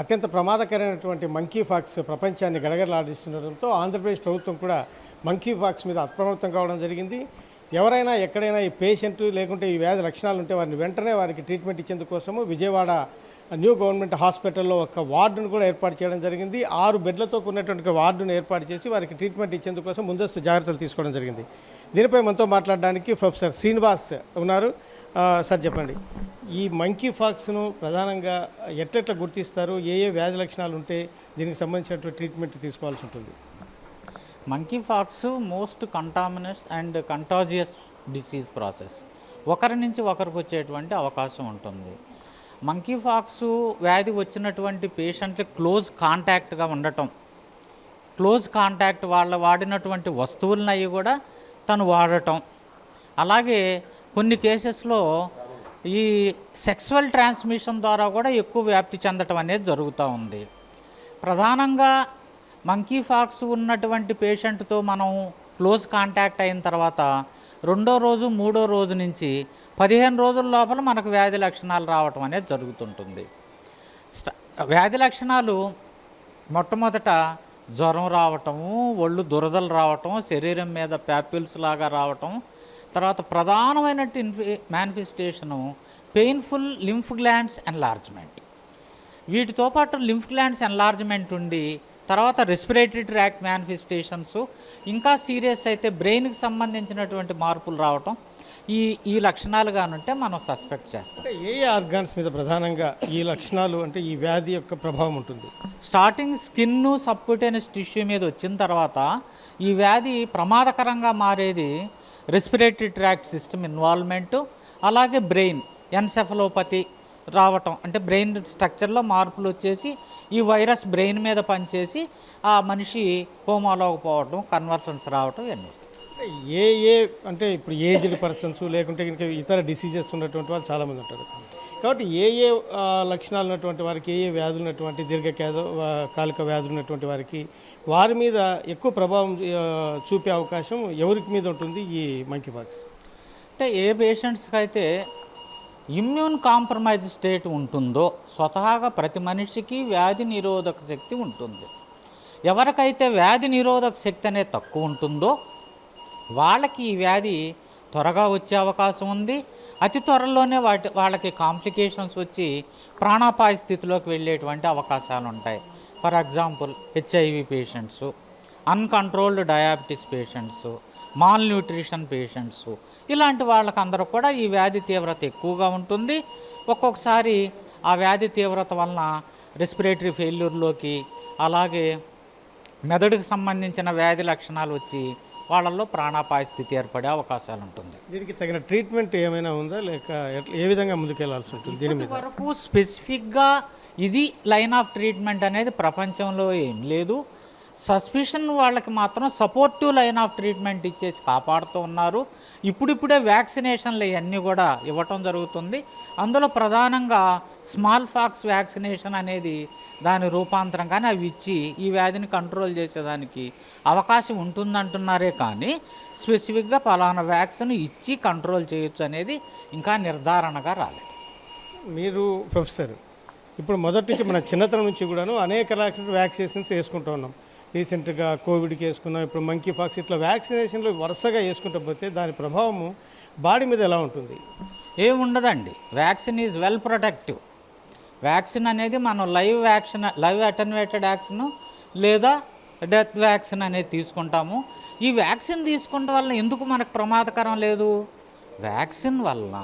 అత్యంత ప్రమాదకరమైనటువంటి monkey pox ప్రపంచాన్ని గడగడలాడిస్తుండటంతో ఆంధ్రప్రదేశ్ ప్రభుత్వం కూడా మంకీ పాక్స్ మీద అప్రమత్తం కావడం జరిగింది. ఎవరైనా ఎక్కడైనా ఈ పేషెంట్ లేకుంటే ఈ వ్యాధి లక్షణాలు ఉంటే వారిని వెంటనే వారికి ట్రీట్మెంట్ ఇచ్చేందుకోసము విజయవాడ న్యూ గవర్నమెంట్ హాస్పిటల్లో ఒక వార్డును కూడా ఏర్పాటు చేయడం జరిగింది. 6 బెడ్లతో కూడినటువంటి వార్డును ఏర్పాటు చేసి వారికి ట్రీట్మెంట్ ఇచ్చేందుకోసం ముందస్తు జాగ్రత్తలు తీసుకోవడం జరిగింది. దీనిపై మనతో మాట్లాడడానికి ప్రొఫెసర్ శ్రీనివాస్ ఉన్నారు. సార్ చెప్పండి, ఈ మంకీ పాక్స్ను ప్రధానంగా ఎట్లెట్లా గుర్తిస్తారు, ఏ వ్యాధి లక్షణాలు ఉంటే దీనికి సంబంధించినటువంటి ట్రీట్మెంట్ తీసుకోవాల్సి ఉంటుంది? Monkeypox most contaminous and contagious disease process. ఒకరి నుంచి ఒకరికి వచ్చేటువంటి అవకాశం ఉంటుంది. మంకీ పాక్స్ వ్యాధి వచ్చినటువంటి పేషెంట్లు క్లోజ్ కాంటాక్ట్గా ఉండటం, క్లోజ్ కాంటాక్ట్ వాళ్ళ వాడినటువంటి వస్తువులను అవి కూడా తను వాడటం, అలాగే కొన్ని కేసెస్లో ఈ సెక్సువల్ ట్రాన్స్మిషన్ ద్వారా కూడా ఎక్కువ వ్యాప్తి చెందటం అనేది జరుగుతూ ఉంది. ప్రధానంగా మంకీ పాక్స్ ఉన్నటువంటి పేషెంట్తో మనం క్లోజ్ కాంటాక్ట్ అయిన తర్వాత 2వ రోజు 3వ రోజు నుంచి 15 రోజుల లోపల మనకు వ్యాధి లక్షణాలు రావటం అనేది జరుగుతుంటుంది. వ్యాధి లక్షణాలు మొట్టమొదట జ్వరం రావటము, ఒళ్ళు దురదలు రావటం, శరీరం మీద ప్యాప్యూల్స్ లాగా రావటం, తర్వాత ప్రధానమైన మేనిఫెస్టేషను పెయిన్ఫుల్ లింఫ్ గ్లాండ్స్ ఎన్లార్జ్మెంట్. వీటితో పాటు లింఫ్ గ్లాండ్స్ ఎన్లార్జ్మెంట్ ఉండి తర్వాత రెస్పిరేటరీ ట్రాక్ట్ మేనిఫెస్టేషన్స్, ఇంకా సీరియస్ అయితే బ్రెయిన్కి సంబంధించినటువంటి మార్పులు రావటం, ఈ లక్షణాలుగానుంటే మనం సస్పెక్ట్ చేస్తాం. ఏ ఆర్గాన్స్ మీద ప్రధానంగా ఈ లక్షణాలు అంటే ఈ వ్యాధి యొక్క ప్రభావం ఉంటుంది? స్టార్టింగ్ స్కిన్, సబ్క్యూటేనియస్ టిష్యూ మీద వచ్చిన తర్వాత ఈ వ్యాధి ప్రమాదకరంగా మారేది రెస్పిరేటరీ ట్రాక్ట్ సిస్టమ్ ఇన్వాల్వ్మెంటు, అలాగే బ్రెయిన్ ఎన్సెఫలోపతి రావటం, అంటే బ్రెయిన్ స్ట్రక్చర్లో మార్పులు వచ్చేసి ఈ వైరస్ బ్రెయిన్ మీద పనిచేసి ఆ మనిషి కోమాలోకి పోవటం, కన్వర్షన్స్ రావటం ఇవన్నీ వస్తాయి. అంటే ఇప్పుడు ఏజ్డ్ పర్సన్స్ లేకుంటే ఇంకా ఇతర డిసీజెస్ ఉన్నటువంటి వాళ్ళు చాలామంది ఉంటారు కాబట్టి లక్షణాలు ఉన్నటువంటి వారికి, వ్యాధులు ఉన్నటువంటి దీర్ఘకాలిక వ్యాధులు ఉన్నటువంటి వారికి వారి మీద ఎక్కువ ప్రభావం చూపే అవకాశం ఎవరికి మీద ఉంటుంది ఈ మంకీ పాక్స్? అంటే ఏ పేషెంట్స్కి అయితే ఇమ్యూన్ కాంప్రమైజ్ స్టేట్ ఉంటుందో స్వతహాగా ప్రతి మనిషికి వ్యాధి నిరోధక శక్తి ఉంటుంది. ఎవరికైతే వ్యాధి నిరోధక శక్తి అనేది తక్కువ ఉంటుందో వాళ్ళకి ఈ వ్యాధి త్వరగా వచ్చే అవకాశం ఉంది. అతి త్వరలోనే వాళ్ళకి కాంప్లికేషన్స్ వచ్చి ప్రాణాపాయ స్థితిలోకి వెళ్ళేటువంటి అవకాశాలు ఉంటాయి. For example HIV patients, uncontrolled diabetes patients, mall nutrition patients, ఇలాంటి వాళ్ళకందరూ కూడా ఈ వ్యాధి తీవ్రత ఎక్కువగా ఉంటుంది. ఒక్కొక్కసారి ఆ వ్యాధి తీవ్రత వలన రెస్పిరేటరీ ఫెయిల్యూర్లోకి, అలాగే మెదడుకు సంబంధించిన వ్యాధి లక్షణాలు వచ్చి వాళ్ళల్లో ప్రాణాపాయ స్థితి ఏర్పడే అవకాశాలు ఉంటుంది. దీనికి తగిన ట్రీట్మెంట్ ఏమైనా ఉందా, లేక ఏ విధంగా ముందుకెళ్లాల్సి ఉంటుంది? దీని మీద వరకు స్పెసిఫిక్గా ఇది లైన్ ఆఫ్ ట్రీట్మెంట్ అనేది ప్రపంచంలో ఏం లేదు. సస్పిషన్ వాళ్ళకి మాత్రం సపోర్టివ్ లైన్ ఆఫ్ ట్రీట్మెంట్ ఇచ్చేసి కాపాడుతూ ఉన్నారు. ఇప్పుడిప్పుడే వ్యాక్సినేషన్లు ఇవన్నీ కూడా ఇవ్వటం జరుగుతుంది. అందులో ప్రధానంగా స్మాల్ పాక్స్ వ్యాక్సినేషన్ అనేది దాని రూపాంతరం, కానీ అవి ఇచ్చి ఈ వ్యాధిని కంట్రోల్ చేసేదానికి అవకాశం ఉంటుందంటున్నారే కానీ స్పెసిఫిక్గా పలానా వ్యాక్సిన్ ఇచ్చి కంట్రోల్ చేయొచ్చు అనేది ఇంకా నిర్ధారణగా రాలేదు. మీరు ప్రొఫెసర్, ఇప్పుడు మొదటి నుంచి మన చిన్నతనం నుంచి కూడాను అనేక రకాల వ్యాక్సినేషన్స్ వేసుకుంటూ ఉన్నాం. రీసెంట్గా కోవిడ్కి వేసుకున్నాం, ఇప్పుడు మంకీ పాక్స్, ఇట్లా వ్యాక్సినేషన్లు వరుసగా వేసుకుంటూ పోతే దాని ప్రభావము బాడీ మీద ఎలా ఉంటుంది? ఏముండదండి. Vaccine is well protective. Vaccine అనేది మనం లైవ్ అటెన్యూయేటెడ్ వ్యాక్సిన్ లేదా డెత్ వ్యాక్సిన్ అనేది తీసుకుంటాము. ఈ వ్యాక్సిన్ తీసుకుంటే వల్ల ఎందుకు మనకు ప్రమాదకరం లేదు? వ్యాక్సిన్ వల్ల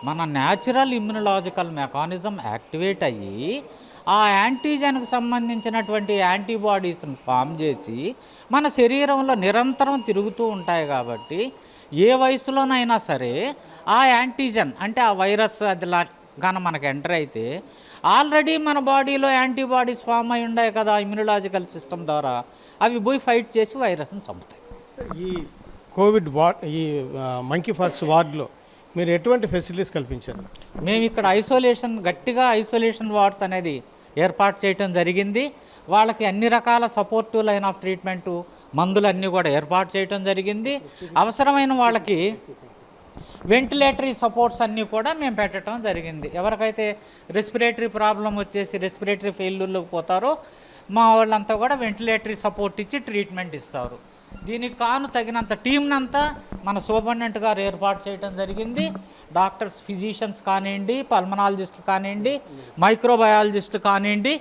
మన న్యాచురల్ ఇమ్యునలాజికల్ మెకానిజం యాక్టివేట్ అయ్యి ఆ యాంటీజెన్కి సంబంధించినటువంటి యాంటీబాడీస్ని ఫామ్ చేసి మన శరీరంలో నిరంతరం తిరుగుతూ ఉంటాయి. కాబట్టి ఏ వయసులోనైనా సరే ఆ యాంటీజెన్ అంటే ఆ వైరస్ అది కానీ మనకు ఎంటర్ అయితే ఆల్రెడీ మన బాడీలో యాంటీబాడీస్ ఫామ్ అయి ఉన్నాయి కదా ఇమ్యునలాజికల్ సిస్టమ్ ద్వారా, అవి పోయి ఫైట్ చేసి వైరస్ని చంపుతాయి. ఈ కోవిడ్ ఈ మంకీ పాక్స్ వార్డులో మీరు ఎటువంటి ఫెసిలిటీస్ కల్పించారు? మేము ఇక్కడ గట్టిగా ఐసోలేషన్ వార్డ్స్ అనేది ఏర్పాటు చేయటం జరిగింది. వాళ్ళకి అన్ని రకాల సపోర్టివ్ లైన్ ఆఫ్ ట్రీట్మెంటు, మందులన్నీ కూడా ఏర్పాటు చేయటం జరిగింది. అవసరమైన వాళ్ళకి వెంటిలేటరీ సపోర్ట్స్ అన్నీ కూడా మేము పెట్టడం జరిగింది. ఎవరికైతే రెస్పిరేటరీ ప్రాబ్లం వచ్చేసి రెస్పిరేటరీ ఫెయిల్యూర్లోకి పోతారో మా వాళ్ళంతా కూడా వెంటిలేటరీ సపోర్ట్ ఇచ్చి ట్రీట్మెంట్ ఇస్తారు. దీనికి కాను తగినంత టీంనంతా మన సూపరింటెండెంట్ గారు ఏర్పాటు చేయడం జరిగింది. డాక్టర్స్, ఫిజిషియన్స్ కానివ్వండి, పల్మనాలజిస్టులు కానివ్వండి, మైక్రోబయాలజిస్టులు కానివ్వండి,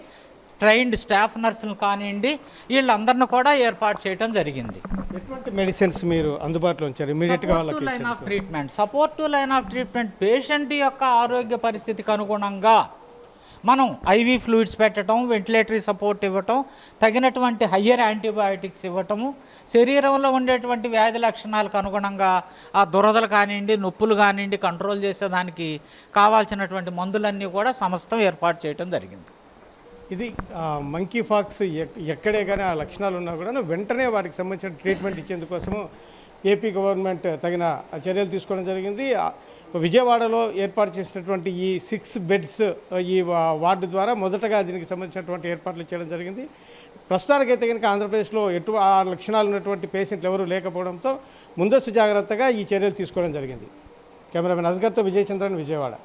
ట్రైన్డ్ స్టాఫ్ నర్సులు కానివ్వండి, వీళ్ళందరిని కూడా ఏర్పాటు చేయడం జరిగింది. ఎటువంటి మెడిసిన్స్ మీరు అందుబాటులో ఉంచారు ఇమీడియట్గా వాళ్ళకి line of treatment, supportive line of treatment, patient యొక్క ఆరోగ్య పరిస్థితికి అనుగుణంగా మనం ఐవీ ఫ్లూయిడ్స్ పెట్టడం, వెంటిలేటరీ సపోర్ట్ ఇవ్వటం, తగినటువంటి హయ్యర్ యాంటీబయాటిక్స్ ఇవ్వటము, శరీరంలో ఉండేటువంటి వ్యాధి లక్షణాలకు అనుగుణంగా ఆ దురదలు కానివ్వండి, నొప్పులు కానివ్వండి కంట్రోల్ చేసేదానికి కావాల్సినటువంటి మందులన్నీ కూడా సంస్థ ఏర్పాటు చేయడం జరిగింది. ఇది మంకీ ఫాక్స్ ఎక్కడే కానీ ఆ లక్షణాలు ఉన్నా కూడా వెంటనే వాటికి సంబంధించిన ట్రీట్మెంట్ ఇచ్చేందుకోసము ఏపీ గవర్నమెంట్ తగిన చర్యలు తీసుకోవడం జరిగింది. విజయవాడలో ఏర్పాటు చేసినటువంటి ఈ 6 బెడ్స్ ఈ వార్డు ద్వారా మొదటగా దీనికి సంబంధించినటువంటి ఏర్పాట్లు చేయడం జరిగింది. ప్రస్తుతానికైతే కనుక ఆంధ్రప్రదేశ్లో ఆ లక్షణాలు ఉన్నటువంటి పేషెంట్లు ఎవరూ లేకపోవడంతో ముందస్తు జాగ్రత్తగా ఈ చర్యలు తీసుకోవడం జరిగింది. కెమెరామెన్ అస్గర్తో విజయచంద్రన్, విజయవాడ.